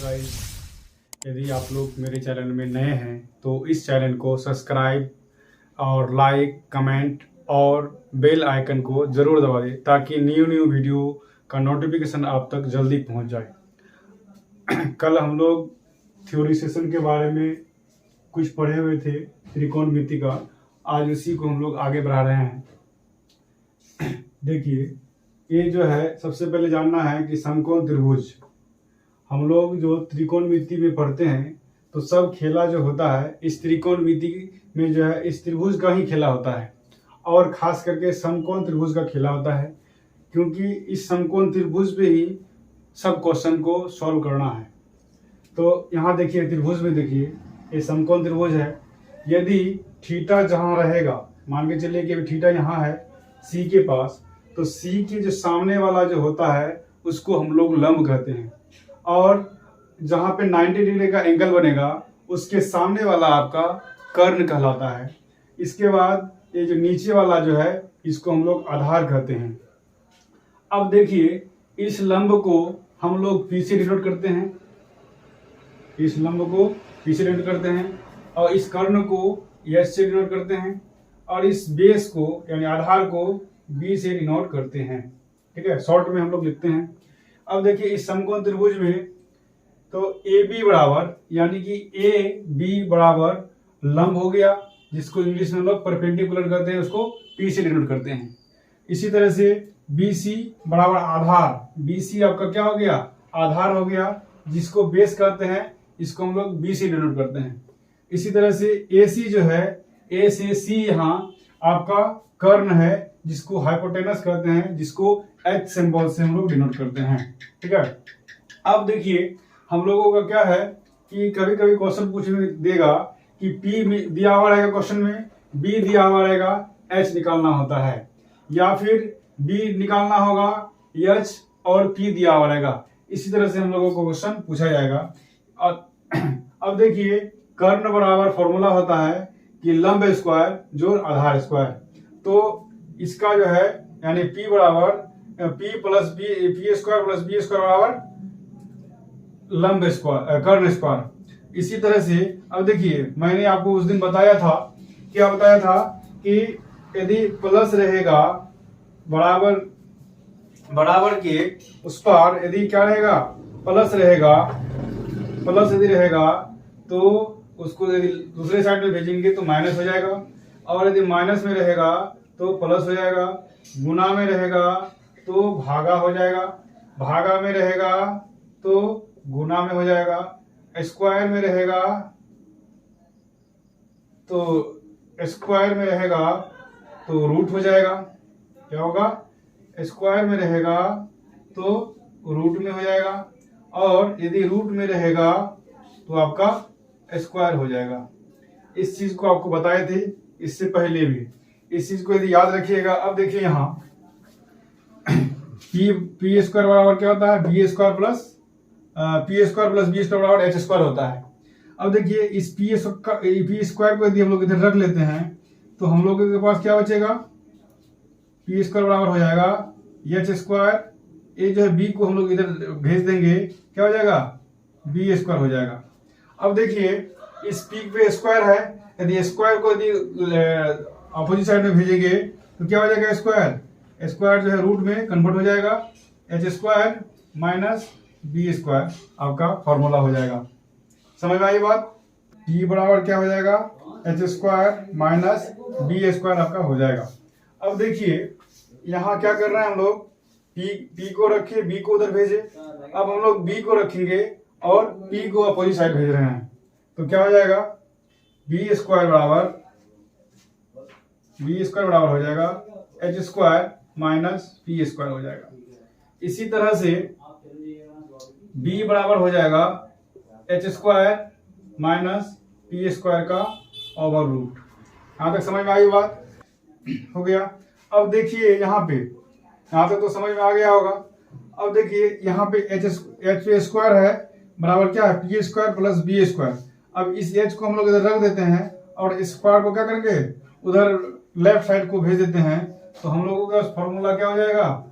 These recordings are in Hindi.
गाइस, यदि आप लोग मेरे चैनल में नए हैं तो इस चैनल को सब्सक्राइब और लाइक कमेंट और बेल आइकन को ज़रूर दबा दें ताकि न्यू वीडियो का नोटिफिकेशन आप तक जल्दी पहुंच जाए। कल हम लोग थ्योरी सेशन के बारे में कुछ पढ़े हुए थे त्रिकोणमिति का, आज उसी को हम लोग आगे बढ़ा रहे हैं। देखिए, ये जो है सबसे पहले जानना है कि समकोण त्रिभुज हम लोग जो त्रिकोणमिति में पढ़ते हैं तो सब खेला जो होता है इस त्रिकोणमिति में जो है इस त्रिभुज का ही खेला होता है और खास करके समकोण त्रिभुज का खेला होता है, क्योंकि इस समकोण त्रिभुज पे ही सब क्वेश्चन को सॉल्व करना है। तो यहाँ देखिए त्रिभुज में देखिए ये समकोण त्रिभुज है। यदि थीटा जहाँ रहेगा, मान के चलिए कि थीटा यहाँ है सी के पास, तो सी के जो सामने वाला जो होता है उसको हम लोग लंब कहते हैं, और जहाँ पे 90 डिग्री का एंगल बनेगा उसके सामने वाला आपका कर्ण कहलाता है। इसके बाद ये जो नीचे वाला जो है इसको हम लोग आधार कहते हैं। अब देखिए इस लंब को हम लोग पी से डिनोट करते हैं, इस लंब को पी से डिनोट करते हैं, और इस कर्ण को एस से डिनोट करते हैं, और इस बेस को यानी आधार को बी से डिनोट करते हैं। ठीक है, शॉर्ट में हम लोग लिखते हैं। अब देखिए इस समकोण त्रिभुज में तो ए बी बराबर यानी कि ए बी बराबर लंब हो गया, जिसको इंग्लिश में हम लोग परपेंडिकुलर करते हैं, उसको पी से डिनोट करते हैं। इसी तरह से बी सी बराबर आधार, बी सी आपका क्या हो गया, आधार हो गया, जिसको बेस कहते हैं, इसको हम लोग बी से डिनोट करते हैं। इसी तरह से ए सी जो है, ए से सी यहाँ आपका कर्ण है, जिसको हाइपोटेनस कहते हैं, जिसको एच सिंबल से हम लोग डिनोट करते हैं। ठीक है, अब देखिए हम लोगों का क्या है कि कभी कभी क्वेश्चन पूछ देगा कि पी दिया हुआ रहेगा क्वेश्चन में, बी दिया हुआ रहेगा, एच निकालना होता है, या फिर बी निकालना होगा, एच और पी दिया हुआ रहेगा। इसी तरह से हम लोगों को क्वेश्चन पूछा जाएगा। अब देखिए कर्ण बराबर फॉर्मूला होता है कि लंब स्क्वायर जोड़ आधार स्क्वायर। तो इसका जो है यानी P बराबर P plus B square plus B square बराबर लंब स्क्वायर कर्ण स्क्वायर। इसी तरह से अब देखिए मैंने आपको उस दिन बताया था, क्या बताया था कि यदि प्लस रहेगा बराबर के उस पर, यदि क्या रहेगा प्लस रहेगा, प्लस यदि रहेगा तो उसको यदि दूसरे साइड में भेजेंगे तो माइनस हो जाएगा, और यदि माइनस में रहेगा तो प्लस हो जाएगा, गुना में रहेगा तो भागा हो जाएगा, भागा में रहेगा तो गुना में हो जाएगा, स्क्वायर में रहेगा तो स्क्वायर में रहेगा तो रूट हो जाएगा। क्या होगा, स्क्वायर में रहेगा तो रूट में हो जाएगा, और यदि रूट में रहेगा तो आपका स्क्वायर हो जाएगा। इस चीज को आपको बताए थे इससे पहले भी, इस चीज को यदि याद रखिएगा। अब देखिए यहाँ पी स्क्वायर बराबर क्या होता है, B square plus B square बराबर एच स्क्वायर होता है। अब देखिए इस पी स्क्वायर को यदि हम लोग इधर रख लेते हैं तो हम लोगों के पास क्या बचेगा, पी स्क्वायर बराबर हो जाएगा एच स्क्वायर, ये जो है बी को हम लोग इधर भेज देंगे, क्या हो जाएगा, बी स्क्वायर हो जाएगा। अब देखिए इस पी पे स्क्वायर है, यदि स्क्वायर को यदि अपोजिट साइड में भेजेंगे तो क्या हो जाएगा, स्क्वायर, स्क्वायर जो है रूट में कन्वर्ट हो जाएगा, H square minus B square आपका फॉर्मूला हो जाएगा। समझ में आई बात, p बराबर क्या हो जाएगा, H square minus B square आपका हो जाएगा। अब देखिए यहाँ क्या कर रहे हैं हम लोग, p को रखे, b को उधर भेजे, अब हम लोग b को रखेंगे और p को अपोजिट साइड भेज रहे हैं, तो क्या हो जाएगा, बी स्क्वायर बराबर हो जाएगा H square minus P square हो जाएगा। इसी तरह से b बराबर हो जाएगा H square minus P square का ओवर रूट। यहाँ तक समझ में आई बात, हो गया। अब देखिए यहाँ तक तो समझ में आ गया होगा। अब देखिए यहाँ पे एच स्क्वायर है बराबर क्या है, P square plus B square. अब इस एच को हम लोग इधर रख देते हैं और इस स्क्वायर को क्या करेंगे, उधर लेफ्ट साइड को भेज देते हैं, तो हम लोगों का फॉर्मूला क्या हो जाएगा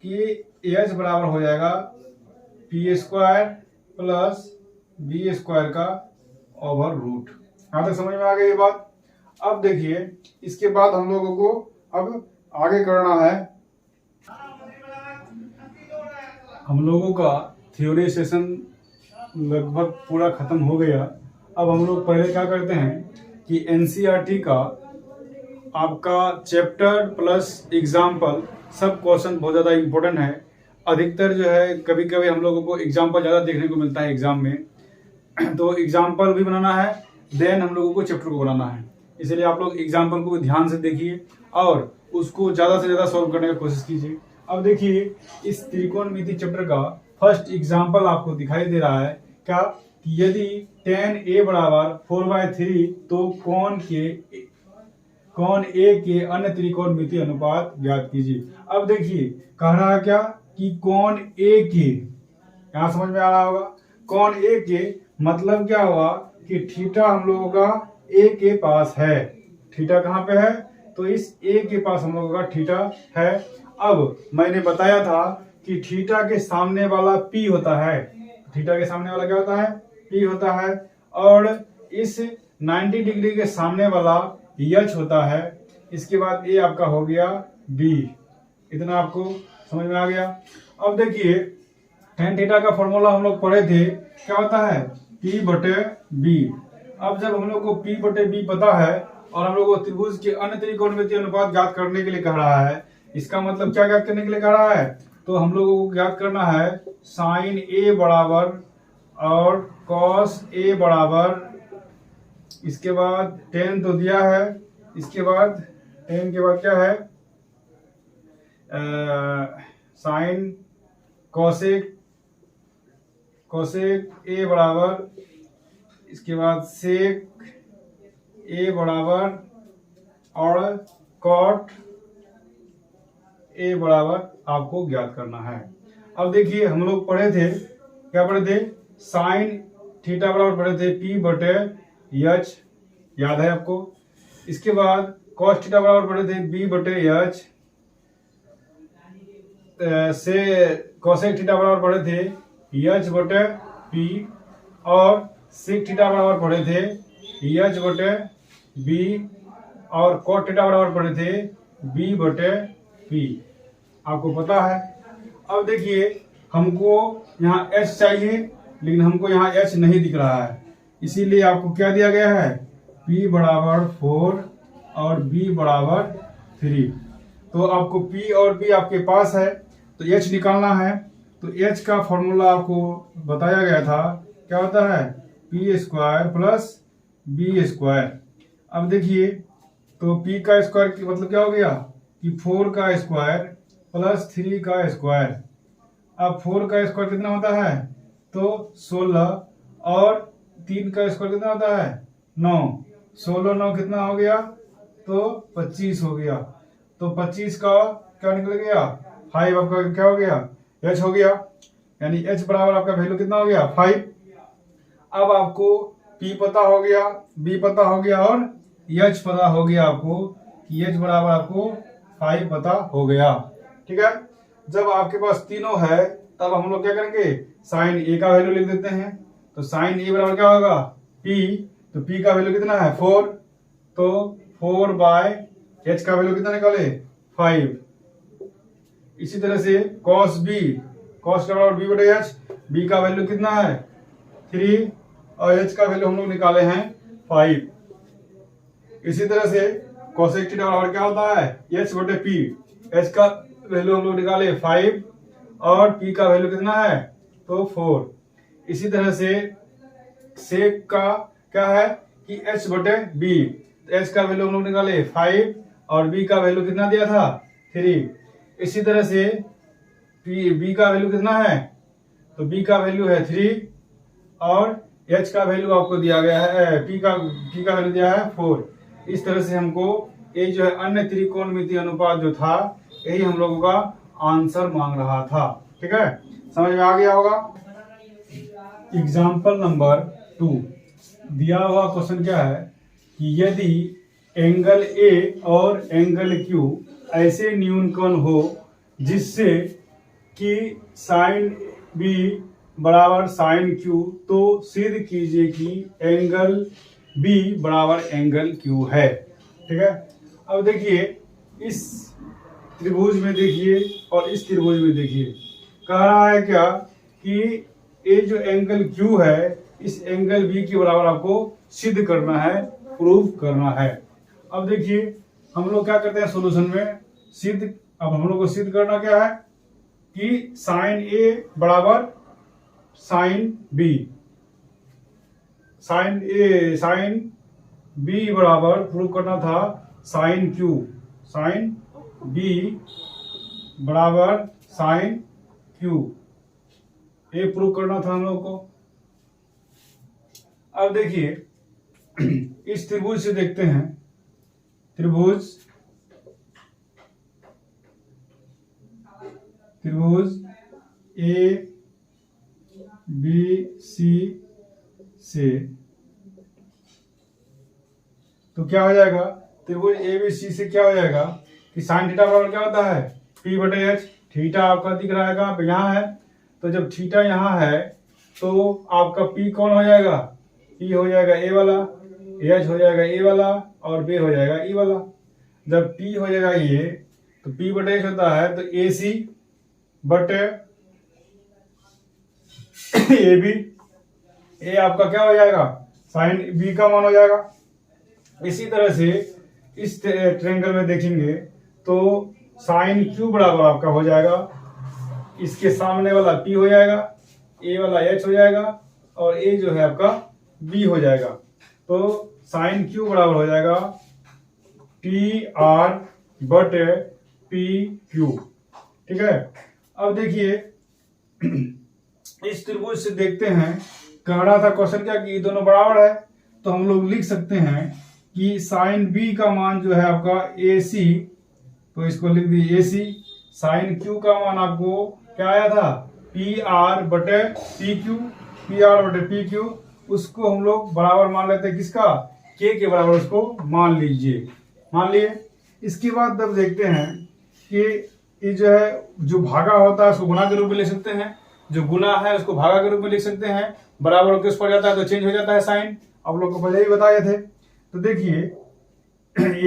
कि एच बराबर हो जाएगा P square plus B square का ओवर रूट। यहाँ तक समझ में आ गई ये बात। अब देखिए इसके बाद हम लोगों को अब आगे करना है, हम लोगों का थ्योरी सेशन लगभग पूरा खत्म हो गया। अब हम लोग पहले क्या करते हैं कि एनसीईआरटी का आपका चैप्टर प्लस एग्जाम्पल सब क्वेश्चन बहुत ज़्यादा इम्पोर्टेंट है। अधिकतर जो है कभी कभी हम लोगों को एग्जाम्पल ज़्यादा देखने को मिलता है एग्जाम में, तो एग्जाम्पल भी बनाना है, देन हम लोगों को चैप्टर को बनाना है। इसलिए आप लोग एग्जाम्पल को भी ध्यान से देखिए और उसको ज़्यादा से ज़्यादा सॉल्व करने की कोशिश कीजिए। अब देखिए इस त्रिकोणमिति चैप्टर का फर्स्ट एग्जाम्पल आपको दिखाई दे रहा है क्या, कि यदि tan a बराबर 4/3 तो कौन ए के अन्य त्रिकोणमिति अनुपात ज्ञात कीजिए। अब देखिए कह रहा है क्या कि कौन ए के, यहाँ समझ में आ रहा होगा, कौन ए के मतलब क्या हुआ कि थीटा हम लोगों का ए के पास है। थीटा कहाँ पे है, तो इस ए के पास हम लोगों का थीटा है। अब मैंने बताया था कि थीटा के सामने वाला पी होता है, थीटा के सामने वाला क्या होता है, पी होता है, और इस 90 डिग्री के सामने वाला एच होता है। इसके बाद ए आपका हो गया बी। इतना आपको समझ में आ गया। अब देखिए tan थीटा का फॉर्मूला हम लोग पढ़े थे, क्या होता है P बटे बी। अब जब हम लोग को P बटे बी पता है और हम लोग को त्रिभुज के अन्य त्रिकोणमितीय अनुपात ज्ञात करने के लिए कह रहा है, इसका मतलब क्या ज्ञात करने के लिए कह रहा है, तो हम लोगों को ज्ञात करना है साइन ए बराबर और कॉस ए बराबर, इसके बाद tan तो दिया है, इसके बाद tan के बाद क्या है साइन कोसेक ए बराबर, इसके बाद सेक ए बराबर और कॉट ए बराबर आपको ज्ञात करना है। अब देखिए हम लोग पढ़े थे, क्या पढ़े थे, साइन थीटा बराबर पढ़े थे P बटे एच, याद है आपको। इसके बाद कॉस थीटा बराबर पढ़े थे B बटे एच, से कोसेक थीटा बराबर पढ़े थे एच बटे पी, और सेक थीटा बराबर पढ़े थे एच बटे बी, और कॉट थीटा बराबर पढ़े थे बी बटे पी। आपको पता है। अब देखिए हमको यहाँ एच चाहिए, लेकिन हमको यहाँ एच नहीं दिख रहा है, इसीलिए आपको क्या दिया गया है, P बराबर 4 और B बराबर 3। तो आपको P और B आपके पास है, तो H निकालना है। तो H का फॉर्मूला आपको बताया गया था, क्या होता है P square plus B square. अब देखिए तो P का स्क्वायर की मतलब क्या हो गया कि 4 का स्क्वायर प्लस 3 का स्क्वायर। अब 4 का स्क्वायर कितना होता है, तो 16, और 3 का स्क्वायर कितना होता है 9, 16 9 कितना हो गया, तो 25 हो गया। तो 25 का क्या निकल गया 5, आपका क्या हो गया H हो गया, यानी H बराबर आपका वैल्यू कितना हो गया 5। अब आपको P पता हो गया, B पता हो गया और H पता हो गया आपको कि H बराबर आपको 5 पता हो गया। ठीक है, जब आपके पास तीनों है तब हम लोग क्या करेंगे, साइन ए का वैल्यू लिख देते हैं। तो साइन ए बराबर क्या होगा P, तो P का वैल्यू कितना है 4, तो 4 बाय H का वैल्यू कितना निकाले 5। इसी तरह से cos B, cos का बराबर B बटे H, B का वैल्यू कितना है 3 और H का वैल्यू हम लोग निकाले हैं 5। इसी तरह से cosec थीटा बराबर क्या होता है H बटे P, H का वैल्यू हम लोग निकाले 5 और P का वैल्यू कितना है तो 4। इसी तरह से sec का क्या है कि H बटे B, H का वैल्यू हम लोग निकाले 5 और B का वैल्यू कितना दिया था 3। इसी तरह से B का वैल्यू कितना है, तो B का वैल्यू है 3 और H का वैल्यू आपको दिया गया है, P का वैल्यू दिया है 4। इस तरह से हमको ये जो है अन्य त्रिकोणमितीय अनुपात जो था, यही हम लोगों का आंसर मांग रहा था। ठीक है, समझ में आ गया होगा। एग्जाम्पल नंबर 2 दिया हुआ क्वेश्चन क्या है कि यदि एंगल A और एंगल Q ऐसे न्यूनकोण हो जिससे कि साइन B बराबर साइन क्यू, तो सिद्ध कीजिए कि एंगल बी बराबर एंगल क्यू है। ठीक है, अब देखिए इस त्रिभुज में देखिए और इस त्रिभुज में देखिए, कह रहा है क्या कि ये जो एंगल क्यू है इस एंगल बी के बराबर आपको सिद्ध करना है, प्रूव करना है। अब देखिए हम लोग क्या करते हैं सॉल्यूशन में, सिद्ध, अब हम लोग को सिद्ध करना क्या है कि साइन ए बराबर साइन बी, साइन बी बराबर प्रूव करना था साइन क्यू, साइन बी बराबर साइन क्यू, ये प्रूव करना था हम लोग को। अब देखिए इस त्रिभुज से देखते हैं, त्रिभुज ए बी सी से, तो क्या हो जाएगा, त्रिभुज ए बी सी से क्या हो जाएगा कि साइन थीटा बराबर क्या होता है पी बटे एच। थीटा आपका दिख रहा है यहाँ है, तो जब थीटा यहाँ है तो आपका पी कौन हो जाएगा, पी हो जाएगा ए वाला, एच हो जाएगा ए वाला और बी हो जाएगा ई वाला। जब पी हो जाएगा ये तो पी बटे एच होता है, तो ए सी बटे ए बी, ए आपका क्या हो जाएगा साइन बी का मान हो जाएगा। इसी तरह से इस ट्रायंगल में देखेंगे तो साइन क्यू बराबर आपका हो जाएगा, इसके सामने वाला पी हो जाएगा, ए वाला एच हो जाएगा और ए जो है आपका बी हो जाएगा। तो साइन क्यू बराबर हो जाएगा टी आर बटे पी क्यू। ठीक है, अब देखिए इस त्रिभुज से देखते हैं, कह रहा था क्वेश्चन क्या कि दोनों बराबर है, तो हम लोग लिख सकते हैं कि साइन बी का मान जो है आपका ए सी, तो इसको लिख दिए ए सी, साइन क्यू का मान आपको क्या आया था पी आर बटे पी क्यू, पी आर बटे पी क्यू, उसको हम लोग बराबर मान लेते हैं किसका, के बराबर उसको मान लीजिए, मान लिए। इसके बाद तब देखते हैं कि ये जो है जो भागा होता है उसको गुना के रूप में लिख सकते हैं, जो गुना है उसको भागा के रूप में लिख सकते हैं, बराबर होकर पड़ जाता है तो चेंज हो जाता है साइन, आप लोग को पहले ही बताए थे। तो देखिए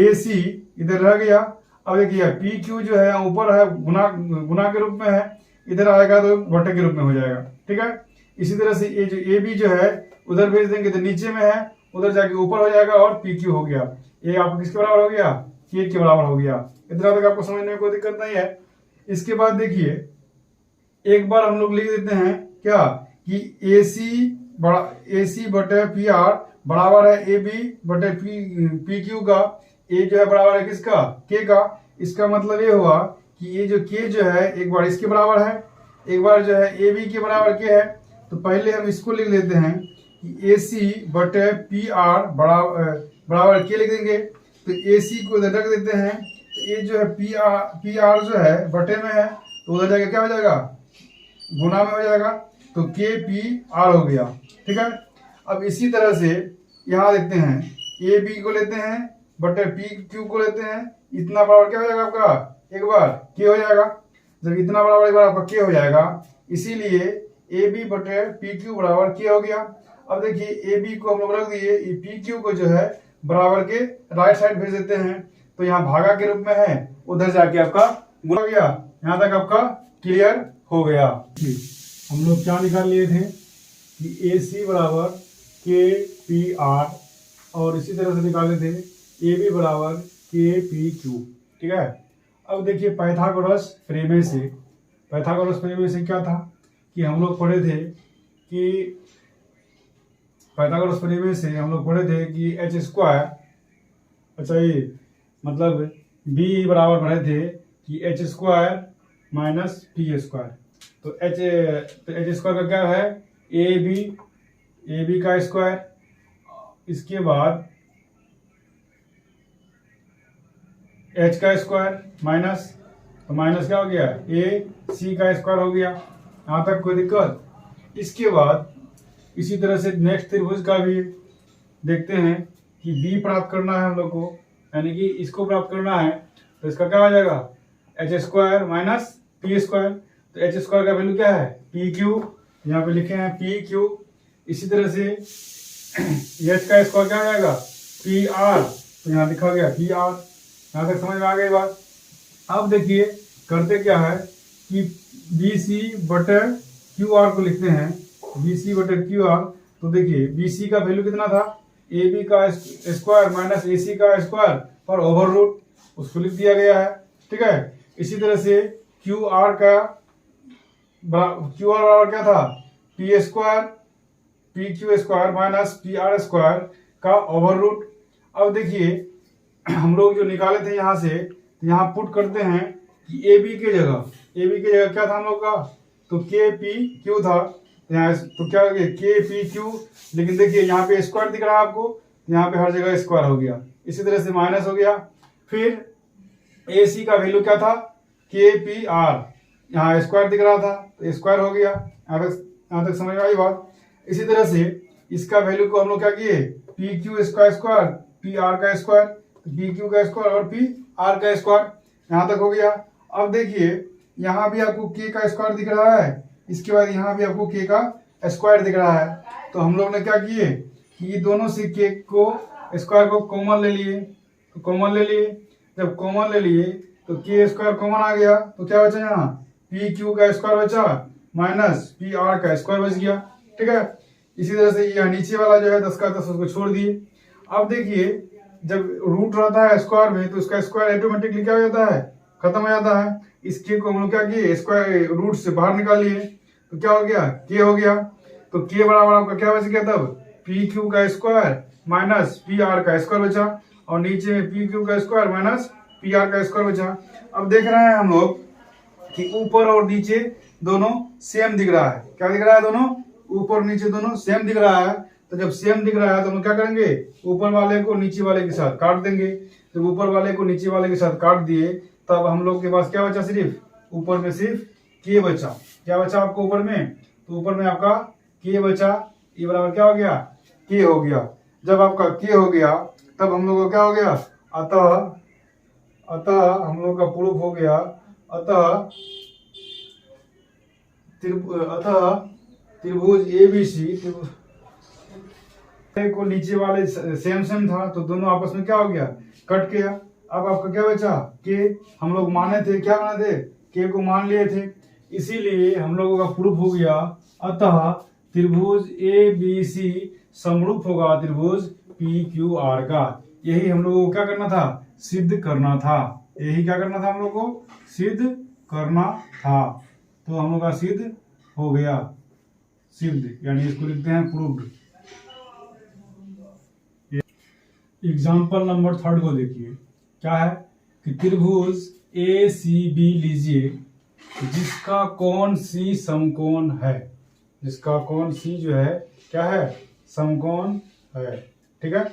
ए सी इधर रह गया, अब देखिए पी क्यू जो है ऊपर है गुना के रूप में है, इधर आएगा तो बटे के रूप में हो जाएगा। ठीक है, इसी तरह से ये जो ए बी जो है उधर भेज देंगे तो नीचे में है, उधर जाके ऊपर हो जाएगा और पी क्यू हो गया, ये आपको किसके बराबर हो गया, के बराबर हो गया। इतना तक आपको समझने में कोई दिक्कत नहीं है। इसके बाद देखिए एक बार हम लोग लिख देते हैं क्या कि ए सी बटे पी आर बराबर है ए बी बटे पी क्यू का, ए जो है बराबर है किसका, के का। इसका मतलब ये हुआ कि ये जो के जो है एक बार इसके बराबर है, एक बार जो है ए बी के बराबर के है। तो पहले हम इसको लिख लेते हैं कि ए सी बटे पी आर बराबर के लिख देंगे, तो ए सी को इधर रख देते हैं, तो ये जो है पी आर जो है बटे में है तो उधर जाके क्या हो जाएगा गुना में हो जाएगा, तो के पी आर हो गया। ठीक है, अब इसी तरह से यहाँ देखते हैं ए बी को लेते हैं बटे पी क्यू को लेते हैं, इतना बराबर क्या हो जाएगा आपका एक बार के हो जाएगा, जब इतना बराबर एक बार आपका के हो जाएगा, इसीलिए ए बी बटे पी क्यू बराबर के हो गया। अब देखिए ए बी को हम लोग रख दिए, पी क्यू को जो है बराबर के राइट साइड भेज देते हैं, तो यहाँ भागा के रूप में है, उधर जाके आपका गुना हो गया। यहाँ तक आपका क्लियर हो गया। हम लोग क्या निकाल लिए थे कि ए सी बराबर के पी आर और इसी तरह से निकाले थे ए बी बराबर के पी क्यू। ठीक है, अब देखिए पाइथागोरस प्रमेय से, पाइथागोरस प्रमेय से क्या था कि हम लोग पढ़े थे कि पाइथागोरस प्रमेय से हम लोग पढ़े थे कि एच स्क्वायर, अच्छा ये मतलब बी बराबर पढ़े थे कि H square minus P square, तो एच स्क्वायर का क्या है ए बी का स्क्वायर, इसके बाद एच का स्क्वायर माइनस, तो माइनस क्या हो गया ए सी का स्क्वायर हो गया। यहाँ तक कोई दिक्कत। इसके बाद इसी तरह से नेक्स्ट त्रिभुज का भी देखते हैं कि बी प्राप्त करना है हम लोग को, यानी कि इसको प्राप्त करना है, तो इसका क्या हो जाएगा H square minus P square, तो एच स्क्वायर का वैल्यू क्या है पी क्यू, यहाँ पे लिखे हैं पी क्यू। इसी तरह से एच का स्क्वायर क्या आएगा पी आर, तो यहाँ लिखा गया पी आर। यहाँ तक समझ में आ गई बात। अब देखिए करते क्या है कि बी सी बटर क्यू आर को लिखते हैं, बी सी बटर क्यू आर। तो देखिए बी सी का वैल्यू कितना था, ए बी का स्क्वायर माइनस ए सी का स्क्वायर पर ओवर रूट, उसको लिख दिया गया है। ठीक है, इसी तरह से क्यू आर बराबर क्या था, P square P Q square minus P R square का ओवर रूट। अब देखिए हम लोग जो निकाले थे यहाँ से, तो यहाँ पुट करते हैं कि ए बी की जगह क्या था हम लोग का, तो के पी क्यू था, यहाँ तो क्या हो गया के पी क्यू। लेकिन देखिए यहाँ पे स्क्वायर दिख रहा है आपको, यहाँ पे हर जगह स्क्वायर हो गया। इसी तरह से माइनस हो गया। फिर ए सी का वैल्यू क्या था, के पी आर, यहाँ स्क्वायर दिख रहा था तो स्क्वायर हो गया। यहाँ तक समझ में आई बात। इसी तरह से इसका वैल्यू को हम लोग क्या किए, पी क्यू इसका स्क्वायर पी आर का स्क्वायर, पी क्यू का स्क्वायर और पी आर का स्क्वायर, यहाँ तक हो गया। अब देखिए यहाँ भी आपको के का स्क्वायर दिख रहा है, इसके बाद यहाँ भी आपको के का स्क्वायर दिख रहा है। तो हम लोग ने क्या किए कि ये दोनों से के को स्क्वायर को कॉमन ले लिए, जब कॉमन ले लिए तो के स्क्वायर कॉमन आ गया, तो क्या बचा यहाँ पी क्यू का स्क्वायर बचा माइनस पी आर का स्क्वायर बच गया। ठीक है, इसी तरह से यहाँ नीचे वाला जो है 10 का 10 उसको छोड़ दिए। अब देखिए जब रूट रहता है स्क्वायर में तो उसका स्क्वायर ऑटोमेटिकली क्या हो जाता है, खत्म हो जाता है। इस के को हम लोग क्या किए, स्क्वायर रूट से बाहर निकाल लिए, तो क्या हो गया के हो गया। तो के बराबर आपका क्या बच गया तब, पी क्यू का स्क्वायर माइनस पी आर का स्क्वायर बचा, और नीचे में पी क्यू का स्क्वायर माइनस पी आर का स्क्वायर बचा। अब देख रहे हैं हम लोग कि ऊपर और नीचे दोनों सेम दिख रहा है। क्या दिख रहा है, दोनों ऊपर नीचे दोनों सेम दिख रहा है। तो जब सेम दिख रहा है तो हम क्या करेंगे, ऊपर वाले को नीचे वाले के साथ काट देंगे। जब ऊपर वाले को नीचे वाले के साथ काट दिए तब हम लोग के पास क्या बचा, सिर्फ ऊपर में सिर्फ के बचा। क्या बचा आपको ऊपर में, तो ऊपर में आपका के बचा, ये बराबर क्या हो गया, के हो गया। जब आपका के हो गया तब हम लोग को क्या हो गया, अतः हम लोग का प्रूफ हो गया, अतः त्रिभुज ए बी सी को नीचे वाले सेम था तो दोनों आपस में क्या हो गया, कट गया। अब आपका क्या बचा, के हम लोग माने थे, क्या माने थे, के को मान लिए थे, इसीलिए हम लोगों का प्रूफ हो गया। अतः त्रिभुज ए बी सी समरूप होगा त्रिभुज पी क्यू आर का। यही हम लोगों को क्या करना था, सिद्ध करना था। यही क्या करना था, हम लोग को सिद्ध करना था। तो हम लोग का सिद्ध हो गया, सिद्ध यानी इसको लिखते हैं प्रूव्ड। एग्जाम्पल नंबर 3 को देखिए, क्या है कि त्रिभुज ए सी बी लीजिए जिसका कोण सी समकोण है, जिसका कोण सी जो है क्या है, समकोण है। ठीक है,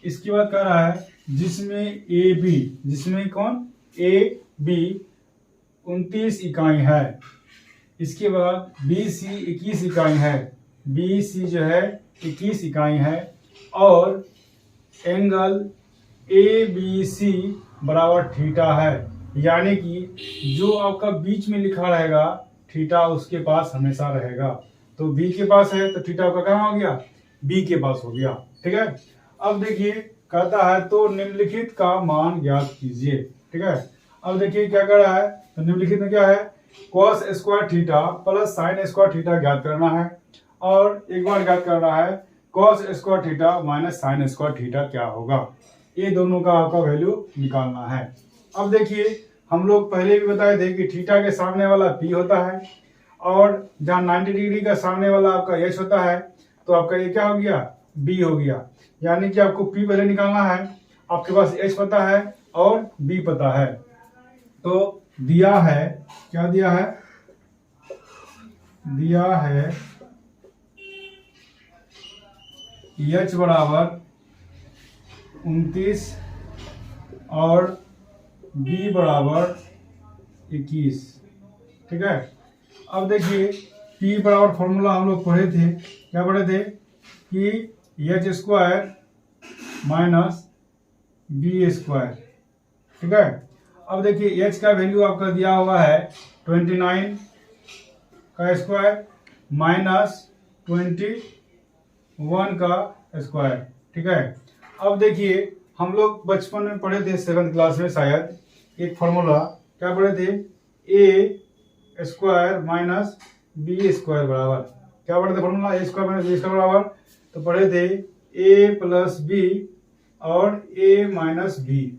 इसके बाद कह रहा है जिसमें ए बी, जिसमें कौन ए बी 29 इकाई है, इसके बाद बी सी 21 इकाई है, बी सी जो है 21 इकाई है, और एंगल ए बी सी बराबर थीटा है। यानी कि जो आपका बीच में लिखा रहेगा थीटा उसके पास हमेशा रहेगा। तो बी के पास है तो थीटा आपका कहाँ हो गया, बी के पास हो गया। ठीक है, अब देखिए कहता है तो निम्नलिखित का मान ज्ञात कीजिए। ठीक है, अब देखिए क्या कर रहा है, तो निम्नलिखित में क्या है, cos square theta plus sine square theta ज्ञात करना है, और एक बार ज्ञात करना है cos square theta minus sine square theta क्या होगा। ये दोनों का आपका वैल्यू निकालना है। अब देखिए हम लोग पहले भी बताए थे कि थीटा के सामने वाला P होता है, और जहाँ 90 डिग्री का सामने वाला आपका H होता है, तो आपका ये क्या हो गया, B हो गया। यानी कि आपको P पहले निकालना है, आपके पास H पता है और B पता है। तो दिया है, क्या दिया है, दिया है H बराबर 29 और B बराबर 21। ठीक है, अब देखिए P बराबर फॉर्मूला हम लोग पढ़े थे, क्या पढ़े थे कि H square minus B square. ठीक है, अब देखिए H का वैल्यू आपका दिया हुआ है 29 का स्क्वायर -21 का स्क्वायर। ठीक है, अब देखिए हम लोग बचपन में पढ़े थे 7th क्लास में शायद, एक फॉर्मूला क्या पढ़े थे, ए स्क्वायर माइनस बी स्क्वायर बराबर, क्या पढ़े थे फॉर्मूला, ए स्क्वायर माइनस बी स्क्वायर बराबर, तो पढ़े थे ए प्लस बी और ए माइनस बी।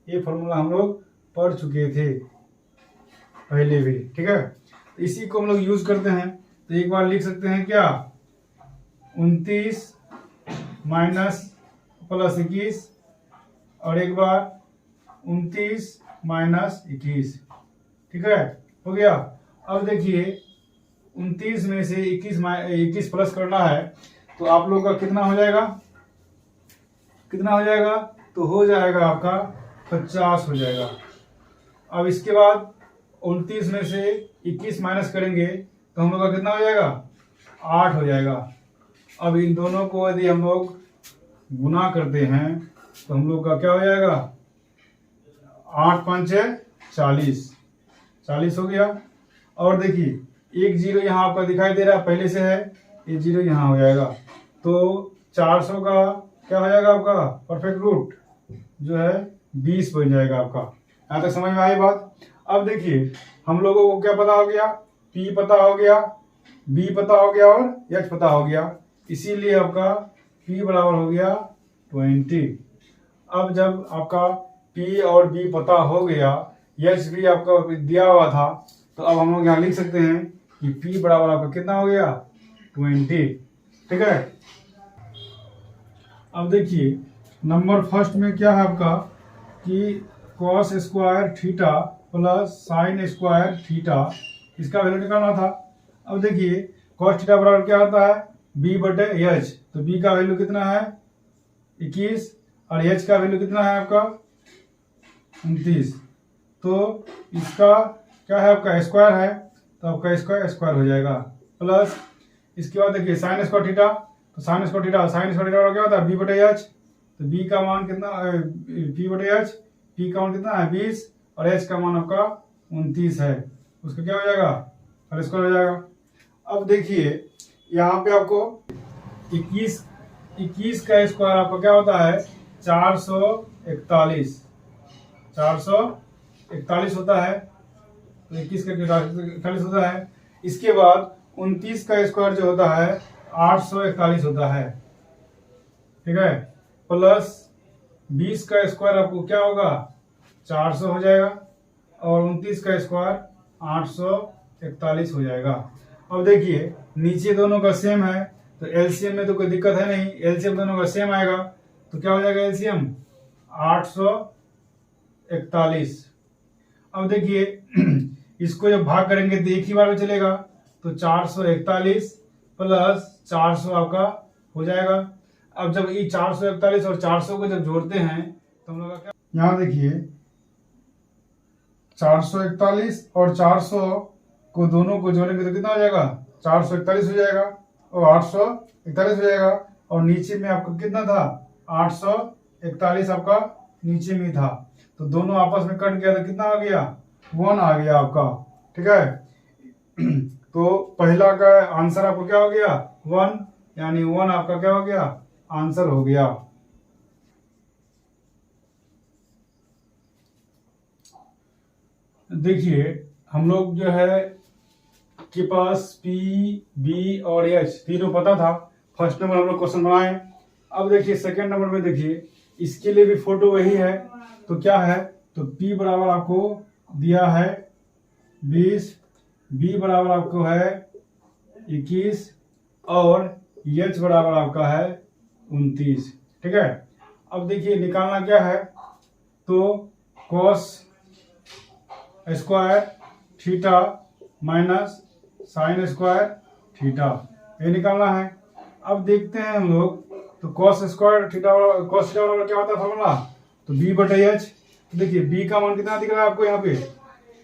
ये फॉर्मूला हम लोग पढ़ चुके थे पहले भी। ठीक है, इसी को हम लोग यूज करते हैं, तो एक बार लिख सकते हैं क्या, 29 माइनस प्लस 21, और एक बार 29 माइनस 21। ठीक है, हो गया। अब देखिए 29 में से 21 प्लस करना है, तो आप लोग का कितना हो जाएगा, कितना हो जाएगा, तो हो जाएगा आपका 50 हो जाएगा। अब इसके बाद 29 में से 21 माइनस करेंगे तो हम लोग का कितना हो जाएगा, 8 हो जाएगा। अब इन दोनों को यदि हम लोग गुना करते हैं तो हम लोग का क्या हो जाएगा, 8 5 40, 40 हो गया। और देखिए एक जीरो यहाँ आपका दिखाई दे रहा है पहले से है, ये जीरो यहाँ हो जाएगा, तो 400 का क्या हो जाएगा आपका परफेक्ट रूट जो है 20 बन जाएगा आपका। यहाँ तक समझ में आई बात। अब देखिए हम लोगों को क्या पता हो गया, P पता हो गया, B पता हो गया और H पता हो गया, इसीलिए आपका P बराबर हो गया 20। अब जब आपका P और B पता हो गया, H भी आपका दिया हुआ था, तो अब हम लोग यहाँ लिख सकते हैं कि P बराबर आपका कितना हो गया 20। ठीक है, अब देखिए नंबर फर्स्ट में क्या है आपका कि cos square theta plus sine square theta, इसका वैल्यू निकालना था। अब देखिए कॉस थीटा बराबर क्या होता है, b बटे एच, तो b का वैल्यू कितना है 21 और h का वैल्यू कितना है आपका 29, तो इसका क्या है आपका स्क्वायर है, तो आपका स्क्वायर स्क्वायर हो जाएगा। प्लस इसके बाद देखिए साइन स्क्वायर थीटा, तो साइन स्क्वायर थीटा क्या होता है b बटे एच, तो b का मान कितना, p बटे एच, p का मान कितना है 20 और h का मान आपका 29 है, उसका क्या हो जाएगा और स्क्वायर हो जाएगा। अब देखिए यहाँ पे आपको 21 का स्क्वायर आपका क्या होता है 441 होता है, तो 21 का 41 होता है। इसके बाद 29 का स्क्वायर जो होता है 841 होता है। ठीक है, प्लस 20 का स्क्वायर आपको क्या होगा 400 हो जाएगा और 29 का स्क्वायर 841 हो जाएगा। अब देखिए नीचे दोनों का सेम है, तो एलसीएम में तो कोई दिक्कत है नहीं, एलसीएम दोनों का सेम आएगा, तो क्या हो जाएगा एलसीएम 841। अब देखिए इसको जब भाग करेंगे तो एक ही बार में चलेगा, तो 441 प्लस 400 आपका हो जाएगा। अब जब ये 441 और 400 को जब जोड़ते हैं तो हम लोग का क्या, यहाँ देखिए 441 और 400 को दोनों को जोड़ेंगे तो कितना हो जाएगा 441 हो जाएगा और 841 हो जाएगा, और नीचे में आपका कितना था 841 आपका नीचे में था, तो दोनों आपस में कट गया तो कितना आ गया 1 आ गया आपका। ठीक है, तो पहला का आंसर आपको क्या हो गया 1, यानी 1 आपका क्या हो गया आंसर हो गया। देखिए हम लोग जो है के पास P, B और H तीनों पता था, फर्स्ट नंबर हम लोग क्वेश्चन बनाए। अब देखिए सेकंड नंबर में देखिए इसके लिए भी फोटो वही है, तो क्या है, तो P बराबर आपको दिया है 20, B बराबर आपको है 21 और H बराबर आपका है 29। ठीक है, अब देखिए निकालना क्या है, तो cos square theta minus sine square theta, ये निकालना है। अब देखते हैं हम लोग, तो कॉस स्क्वायर थीटा बराबर क्या होता है फॉर्मूला, तो b बटे एच। देखिए b का मान कितना दिख रहा है आपको यहाँ पे,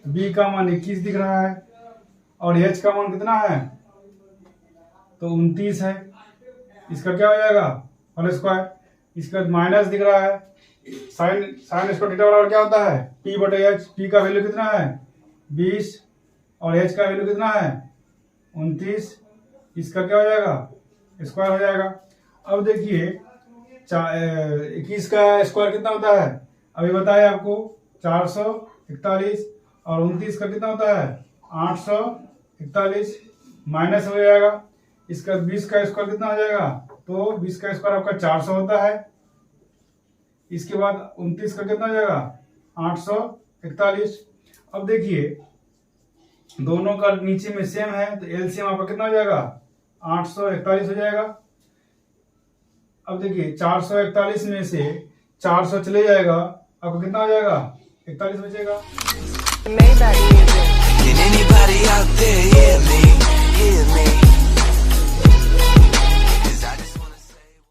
b का मान 21 दिख रहा है और h का मान कितना है, तो 29 है, इसका क्या हो जाएगा होल स्क्वायर। इसका माइनस दिख रहा है, साइन स्क्वायर थीटा बराबर क्या होता है p बटे एच, p का वैल्यू कितना है 20 और h का वैल्यू कितना है 29, इसका क्या हो जाएगा, स्क्वायर हो जाएगा। अब देखिए 21 का स्क्वायर कितना होता है, अभी बताया आपको 441, और 29 का कितना होता है 841, माइनस हो जाएगा। इसका 20 का स्क्वायर कितना हो जाएगा, तो 20 का स्क्वायर आपका 400 होता है। इसके बाद 29 का कितना हो जाएगा 841। अब देखिए दोनों का नीचे में सेम है, तो एलसीएम आपका कितना हो जाएगा 841 हो जाएगा। अब देखिए 441 में से 400 चले जाएगा, आपको कितना हो जाएगा 41 बचेगा। Can anybody out there hear me? Hear me?